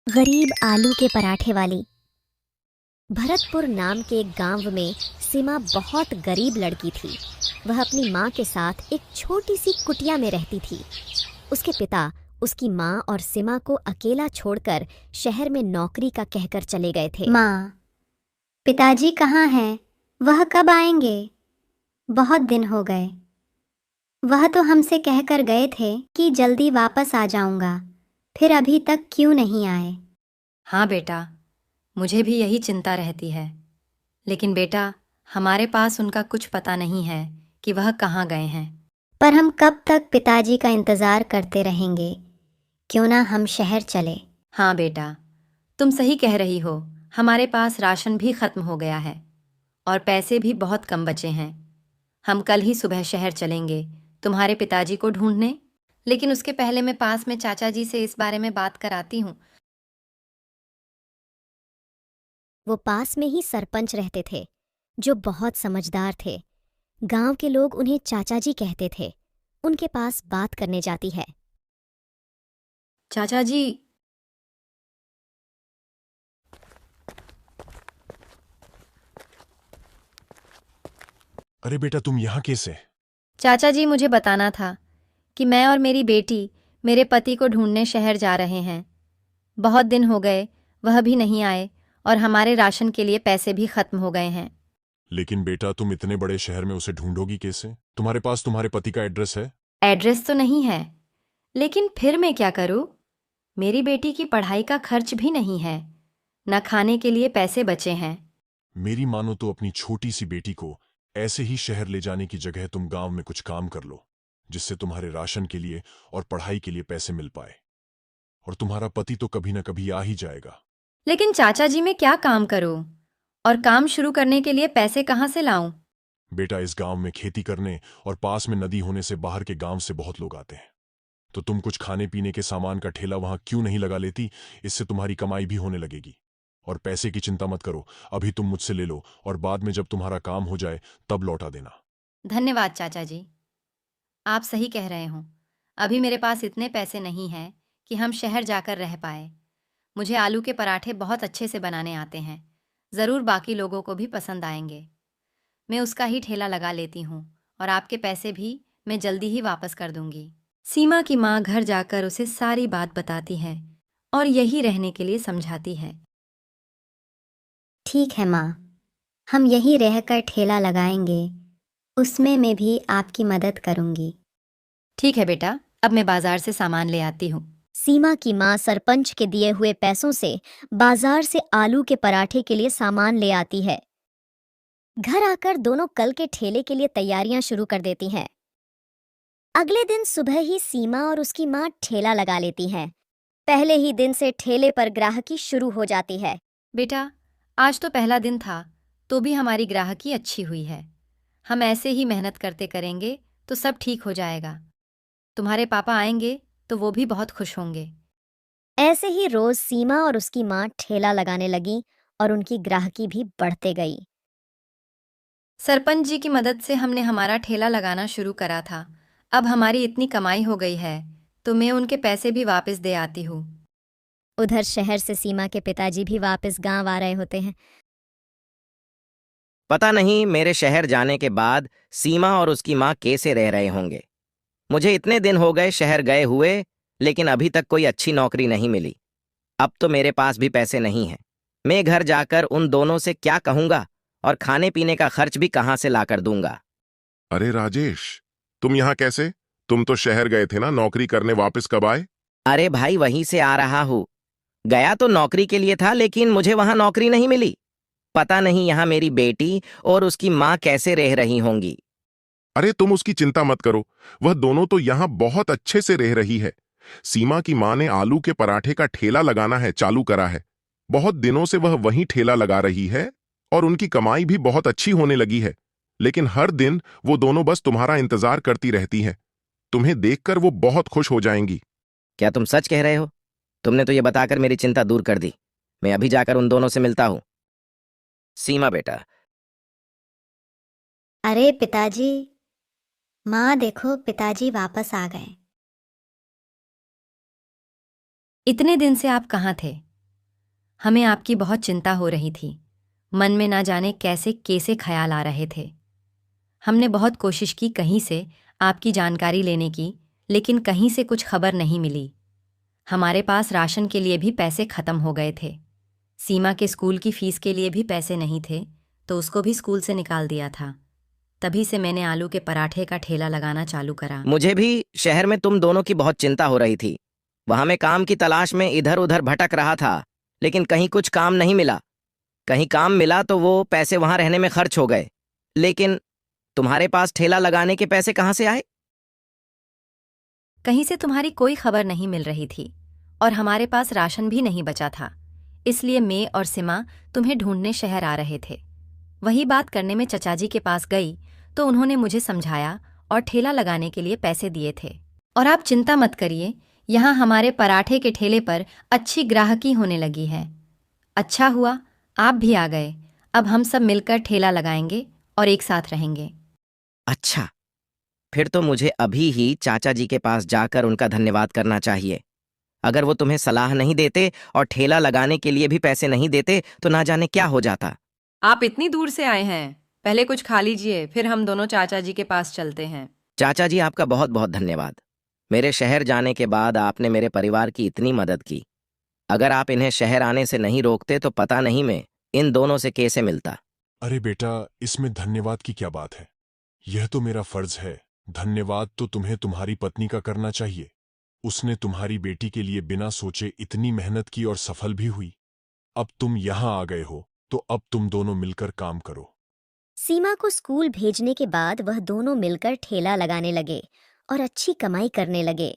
गरीब आलू के पराठे वाली। भरतपुर नाम के एक गांव में सीमा बहुत गरीब लड़की थी। वह अपनी माँ के साथ एक छोटी सी कुटिया में रहती थी। उसके पिता उसकी माँ और सीमा को अकेला छोड़कर शहर में नौकरी का कहकर चले गए थे। माँ, पिताजी कहाँ हैं? वह कब आएंगे? बहुत दिन हो गए। वह तो हमसे कहकर गए थे कि जल्दी वापस आ जाऊंगा, फिर अभी तक क्यों नहीं आए? हाँ बेटा, मुझे भी यही चिंता रहती है। लेकिन बेटा, हमारे पास उनका कुछ पता नहीं है कि वह कहाँ गए हैं। पर हम कब तक पिताजी का इंतज़ार करते रहेंगे? क्यों ना हम शहर चले। हाँ बेटा, तुम सही कह रही हो। हमारे पास राशन भी खत्म हो गया है और पैसे भी बहुत कम बचे हैं। हम कल ही सुबह शहर चलेंगे तुम्हारे पिताजी को ढूंढने। लेकिन उसके पहले मैं पास में चाचा जी से इस बारे में बात कराती हूँ। वो पास में ही सरपंच रहते थे, जो बहुत समझदार थे। गांव के लोग उन्हें चाचा जी कहते थे। उनके पास बात करने जाती है। चाचा जी, अरे बेटा, तुम यहाँ कैसे? चाचा जी, मुझे बताना था कि मैं और मेरी बेटी मेरे पति को ढूंढने शहर जा रहे हैं। बहुत दिन हो गए, वह भी नहीं आए और हमारे राशन के लिए पैसे भी खत्म हो गए हैं। लेकिन बेटा, तुम इतने बड़े शहर में उसे ढूंढोगी कैसे? तुम्हारे पास तुम्हारे पति का एड्रेस है? एड्रेस तो नहीं है, लेकिन फिर मैं क्या करूं? मेरी बेटी की पढ़ाई का खर्च भी नहीं है, न खाने के लिए पैसे बचे हैं। मेरी मानो तो अपनी छोटी सी बेटी को ऐसे ही शहर ले जाने की जगह तुम गांव में कुछ काम कर लो, जिससे तुम्हारे राशन के लिए और पढ़ाई के लिए पैसे मिल पाए। और तुम्हारा पति तो कभी न कभी आ ही जाएगा। लेकिन चाचा जी, मैं क्या काम करूं और काम शुरू करने के लिए पैसे कहाँ से लाऊं? बेटा, इस गांव में खेती करने और पास में नदी होने से बाहर के गांव से बहुत लोग आते हैं। तो तुम कुछ खाने पीने के सामान का ठेला वहां क्यों नहीं लगा लेती? इससे तुम्हारी कमाई भी होने लगेगी। और पैसे की चिंता मत करो, अभी तुम मुझसे ले लो और बाद में जब तुम्हारा काम हो जाए तब लौटा देना। धन्यवाद चाचा जी, आप सही कह रहे हो। अभी मेरे पास इतने पैसे नहीं हैं कि हम शहर जाकर रह पाए। मुझे आलू के पराठे बहुत अच्छे से बनाने आते हैं। ज़रूर बाकी लोगों को भी पसंद आएंगे। मैं उसका ही ठेला लगा लेती हूँ और आपके पैसे भी मैं जल्दी ही वापस कर दूंगी। सीमा की माँ घर जाकर उसे सारी बात बताती है और यही रहने के लिए समझाती है। ठीक है माँ, हम यहीं रहकर ठेला लगाएंगे। उसमें मैं भी आपकी मदद करूंगी। ठीक है बेटा, अब मैं बाजार से सामान ले आती हूँ। सीमा की माँ सरपंच के दिए हुए पैसों से बाजार से आलू के पराठे के लिए सामान ले आती है। घर आकर दोनों कल के ठेले के लिए तैयारियां शुरू कर देती हैं। अगले दिन सुबह ही सीमा और उसकी माँ ठेला लगा लेती हैं। पहले ही दिन से ठेले पर ग्राहकी शुरू हो जाती है। बेटा, आज तो पहला दिन था, तो भी हमारी ग्राहकी अच्छी हुई है। हम ऐसे ही मेहनत करते करेंगे तो सब ठीक हो जाएगा। तुम्हारे पापा आएंगे तो वो भी बहुत खुश होंगे। ऐसे ही रोज सीमा और उसकी माँ ठेला लगाने लगी और उनकी ग्राहकी भी बढ़ते गई। सरपंच जी की मदद से हमने हमारा ठेला लगाना शुरू करा था। अब हमारी इतनी कमाई हो गई है तो मैं उनके पैसे भी वापस दे आती हूँ। उधर शहर से सीमा के पिताजी भी वापस गांव आ रहे होते हैं। पता नहीं मेरे शहर जाने के बाद सीमा और उसकी माँ कैसे रह रहे होंगे। मुझे इतने दिन हो गए शहर गए हुए, लेकिन अभी तक कोई अच्छी नौकरी नहीं मिली। अब तो मेरे पास भी पैसे नहीं हैं। मैं घर जाकर उन दोनों से क्या कहूंगा और खाने पीने का खर्च भी कहाँ से लाकर दूंगा। अरे राजेश, तुम यहाँ कैसे? तुम तो शहर गए थे ना नौकरी करने, वापस कब आए? अरे भाई, वहीं से आ रहा हूँ। गया तो नौकरी के लिए था, लेकिन मुझे वहां नौकरी नहीं मिली। पता नहीं यहाँ मेरी बेटी और उसकी माँ कैसे रह रही होंगी। अरे तुम उसकी चिंता मत करो, वह दोनों तो यहाँ बहुत अच्छे से रह रही है। सीमा की माँ ने आलू के पराठे का ठेला लगाना है चालू करा है। बहुत दिनों से वह वहीं ठेला लगा रही है और उनकी कमाई भी बहुत अच्छी होने लगी है। लेकिन हर दिन वो दोनों बस तुम्हारा इंतजार करती रहती हैं। तुम्हें देखकर वो बहुत खुश हो जाएंगी। क्या तुम सच कह रहे हो? तुमने तो ये बताकर मेरी चिंता दूर कर दी। मैं अभी जाकर उन दोनों से मिलता हूँ। सीमा बेटा। अरे पिताजी, माँ देखो, पिताजी वापस आ गए। इतने दिन से आप कहाँ थे? हमें आपकी बहुत चिंता हो रही थी। मन में ना जाने कैसे कैसे ख्याल आ रहे थे। हमने बहुत कोशिश की कहीं से आपकी जानकारी लेने की, लेकिन कहीं से कुछ खबर नहीं मिली। हमारे पास राशन के लिए भी पैसे खत्म हो गए थे। सीमा के स्कूल की फीस के लिए भी पैसे नहीं थे, तो उसको भी स्कूल से निकाल दिया था। तभी से मैंने आलू के पराठे का ठेला लगाना चालू करा। मुझे भी शहर में तुम दोनों की बहुत चिंता हो रही थी। वहां मैं काम की तलाश में इधर उधर भटक रहा था, लेकिन कहीं कुछ काम नहीं मिला। कहीं काम मिला तो वो पैसे वहां रहने में खर्च हो गए। लेकिन तुम्हारे पास ठेला लगाने के पैसे कहाँ से आए? कहीं से तुम्हारी कोई खबर नहीं मिल रही थी और हमारे पास राशन भी नहीं बचा था। इसलिए मैं और सीमा तुम्हें ढूंढने शहर आ रहे थे। वही बात करने में चचा जी के पास गई तो उन्होंने मुझे समझाया और ठेला लगाने के लिए पैसे दिए थे। और आप चिंता मत करिए, यहाँ हमारे पराठे के ठेले पर अच्छी ग्राहकी होने लगी है। अच्छा हुआ आप भी आ गए। अब हम सब मिलकर ठेला लगाएंगे और एक साथ रहेंगे। अच्छा, फिर तो मुझे अभी ही चाचा जी के पास जाकर उनका धन्यवाद करना चाहिए। अगर वो तुम्हें सलाह नहीं देते और ठेला लगाने के लिए भी पैसे नहीं देते तो ना जाने क्या हो जाता। आप इतनी दूर से आए हैं, पहले कुछ खा लीजिए, फिर हम दोनों चाचा जी के पास चलते हैं। चाचा जी, आपका बहुत बहुत धन्यवाद। मेरे शहर जाने के बाद आपने मेरे परिवार की इतनी मदद की। अगर आप इन्हें शहर आने से नहीं रोकते तो पता नहीं मैं इन दोनों से कैसे मिलता। अरे बेटा, इसमें धन्यवाद की क्या बात है? यह तो मेरा फर्ज है। धन्यवाद तो तुम्हें तुम्हारी पत्नी का करना चाहिए। उसने तुम्हारी बेटी के लिए बिना सोचे इतनी मेहनत की और सफल भी हुई। अब तुम यहाँ आ गए हो तो अब तुम दोनों मिलकर काम करो। सीमा को स्कूल भेजने के बाद वह दोनों मिलकर ठेला लगाने लगे और अच्छी कमाई करने लगे।